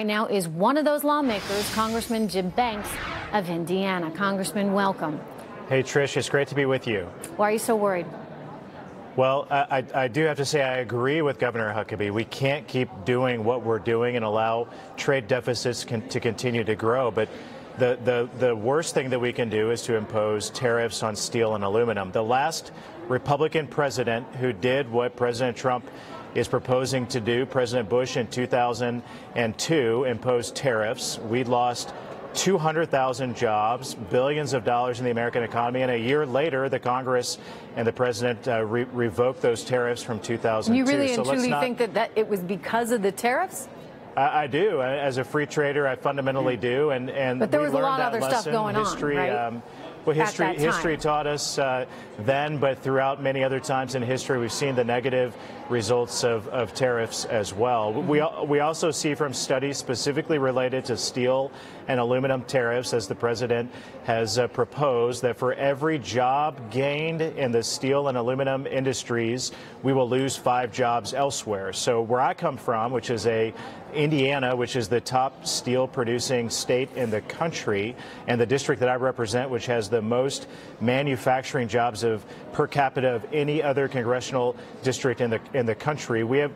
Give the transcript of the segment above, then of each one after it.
Right now is one of those lawmakers, Congressman Jim Banks of Indiana. Congressman, welcome. Hey, Trish, it's great to be with you. Why are you so worried? Well, I do have to say I agree with Governor Huckabee. We can't keep doing what we're doing and allow trade deficits to continue to grow. But the worst thing that we can do is to impose tariffs on steel and aluminum. The last Republican president who did what President Trump is proposing to do, President Bush in 2002 imposed tariffs. We lost 200,000 jobs, billions of dollars in the American economy, and a year later, the Congress and the president revoked those tariffs from 2002. You really and truly think that it was because of the tariffs? I do. As a free trader, I fundamentally do. But there was a lot of other stuff going on, right? Well, history taught us then, but throughout many other times in history, we've seen the negative results of tariffs as well. We also see from studies specifically related to steel and aluminum tariffs, as the president has proposed, that for every job gained in the steel and aluminum industries, we will lose 5 jobs elsewhere. So where I come from, which is Indiana, which is the top steel producing state in the country, and the district that I represent, which has the most manufacturing jobs per capita of any other congressional district in the country. We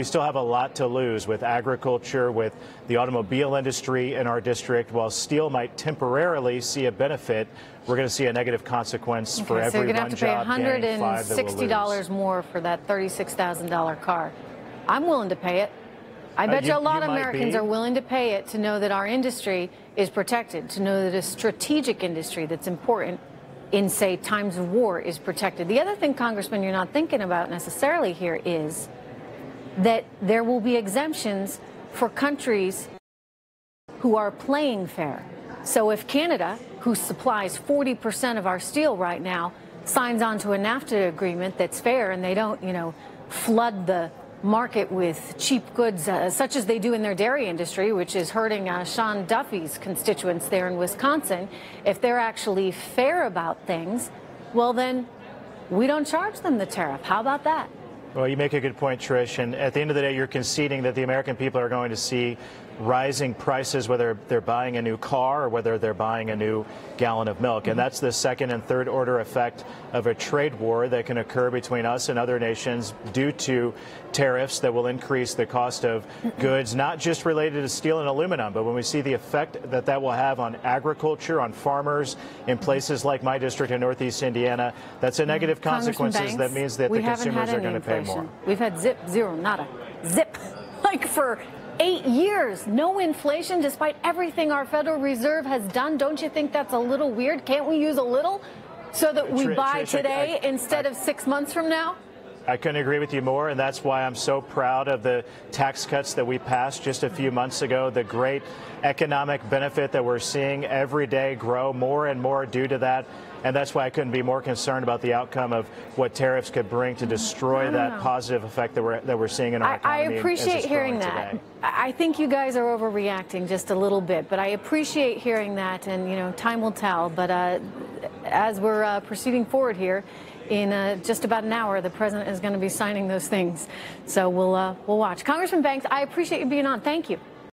still have a lot to lose with agriculture, with the automobile industry in our district. While steel might temporarily see a benefit, we're going to see a negative consequence for every one job. So you're going to have to pay $160 more for that $36,000 car. I'm willing to pay it. I bet you a lot of Americans are willing to pay it to know that our industry is protected, to know that a strategic industry that's important in, say, times of war is protected. The other thing, Congressman, you're not thinking about necessarily here is that there will be exemptions for countries who are playing fair. So if Canada, who supplies 40% of our steel right now, signs onto a NAFTA agreement that's fair and they don't, flood the market with cheap goods, such as they do in their dairy industry, which is hurting Sean Duffy's constituents there in Wisconsin. If they're actually fair about things, well, then we don't charge them the tariff. How about that? Well, you make a good point, Trish. And at the end of the day, you're conceding that the American people are going to see rising prices, whether they're buying a new car or whether they're buying a new gallon of milk. And that's the second and third order effect of a trade war that can occur between us and other nations due to tariffs that will increase the cost of goods, not just related to steel and aluminum, but when we see the effect that will have on agriculture, on farmers in places like my district in Northeast Indiana, that's a negative consequences. That means that the consumers are going to pay more. We've had zero, nada, zip, like for 8 years, no inflation, despite everything our Federal Reserve has done. Don't you think that's a little weird? Can't we use a little so that we buy today instead of 6 months from now? I couldn't agree with you more, and that's why I'm so proud of the tax cuts that we passed just a few months ago, the great economic benefit that we're seeing every day grow more and more due to that. And that's why I couldn't be more concerned about the outcome of what tariffs could bring to destroy that positive effect that we're seeing in our economy. I appreciate hearing that. Today. I think you guys are overreacting just a little bit, but I appreciate hearing that, and time will tell. But as we're proceeding forward here, in just about an hour, the president is going to be signing those things. So we'll watch. Congressman Banks, I appreciate you being on. Thank you.